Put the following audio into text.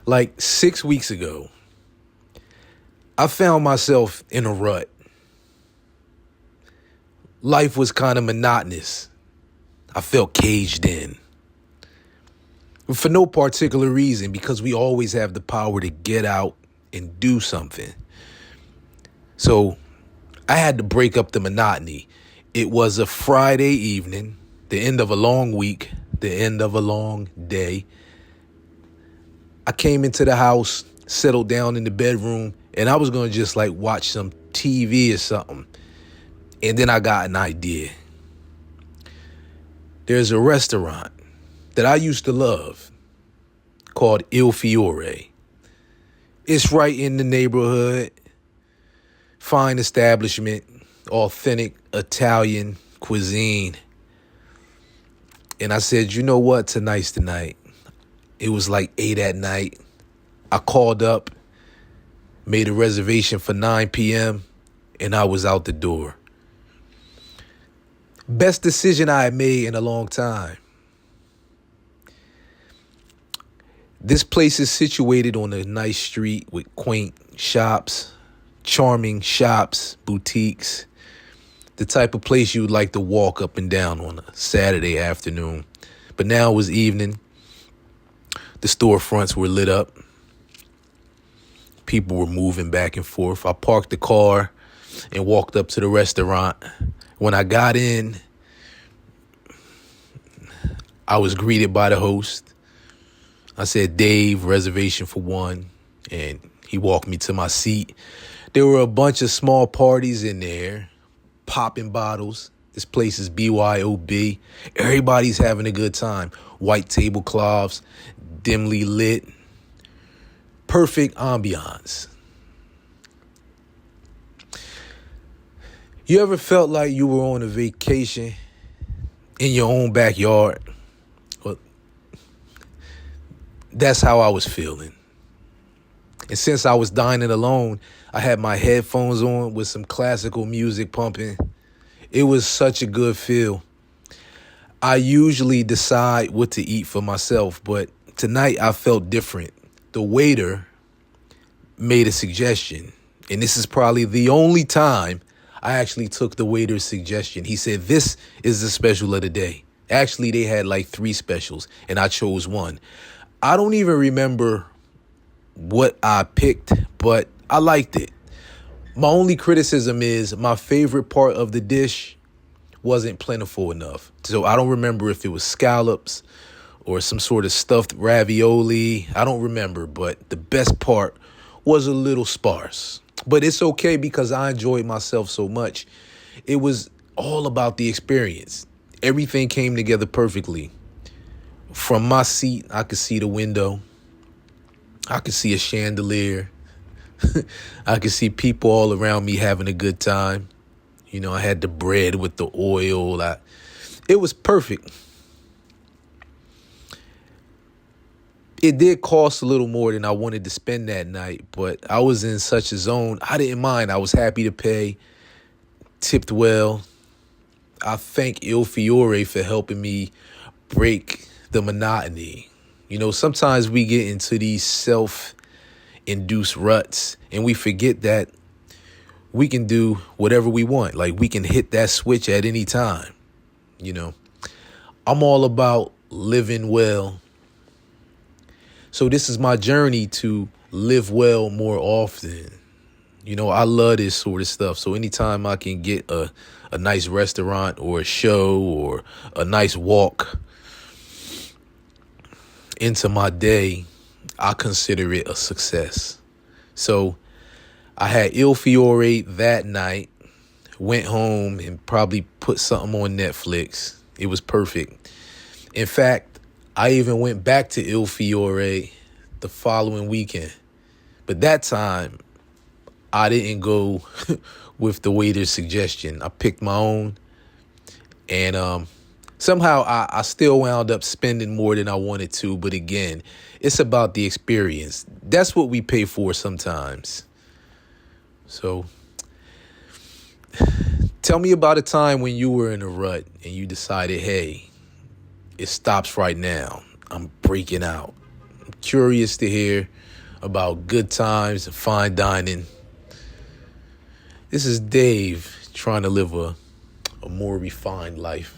Like 6 weeks ago, I found myself in a rut. Life was kind of monotonous. I felt caged in. For no particular reason, because we always have the power to get out and do something. So I had to break up the monotony. It was a Friday evening, the end of a long week, the end of a long day. I came into the house, settled down in the bedroom, and I was going to just like watch some TV or something. And then I got an idea. There's a restaurant that I used to love called Il Fiore. It's right in the neighborhood. Fine establishment, authentic Italian cuisine. And I said, you know what? Tonight's the night. It was like 8 at night. I called up, made a reservation for 9 p.m., and I was out the door. Best decision I had made in a long time. This place is situated on a nice street with quaint shops, charming shops, boutiques, the type of place you would like to walk up and down on a Saturday afternoon. But now it was evening. The storefronts were lit up. People were moving back and forth. I parked the car and walked up to the restaurant. When I got in, I was greeted by the host. I said, Dave, reservation for one. And he walked me to my seat. There were a bunch of small parties in there, popping bottles. This place is BYOB. Everybody's having a good time. White tablecloths, dimly lit. Perfect ambiance. You ever felt like you were on a vacation in your own backyard? Well, that's how I was feeling. And since I was dining alone, I had my headphones on with some classical music pumping. It was such a good feel. I usually decide what to eat for myself, but tonight I felt different. The waiter made a suggestion, and this is probably the only time I actually took the waiter's suggestion. He said, this is the special of the day. Actually, they had like 3 specials, and I chose one. I don't even remember what I picked, but I liked it. My only criticism is my favorite part of the dish wasn't plentiful enough. So I don't remember if it was scallops or some sort of stuffed ravioli. I don't remember, but the best part was a little sparse. But it's okay because I enjoyed myself so much. It was all about the experience. Everything came together perfectly. From my seat, I could see the window. I could see a chandelier. I could see people all around me having a good time. You know, I had the bread with the oil. It was perfect. It did cost a little more than I wanted to spend that night, but I was in such a zone. I didn't mind. I was happy to pay. Tipped well. I thank Il Fiore for helping me break the monotony. You know, sometimes we get into these self-induced ruts and we forget that we can do whatever we want. Like, we can hit that switch at any time. You know, I'm all about living well. So this is my journey to live well more often. You know, I love this sort of stuff. So anytime I can get a nice restaurant or a show or a nice walk into my day, I consider it a success. So I had Il Fiore that night, went home and probably put something on Netflix. It was perfect. In fact, I even went back to Il Fiore the following weekend. But that time, I didn't go with the waiter's suggestion. I picked my own. And somehow I still wound up spending more than I wanted to. But again, it's about the experience. That's what we pay for sometimes. So tell me about a time when you were in a rut and you decided, hey, it stops right now. I'm breaking out. I'm curious to hear about good times and fine dining. This is Dave trying to live a more refined life.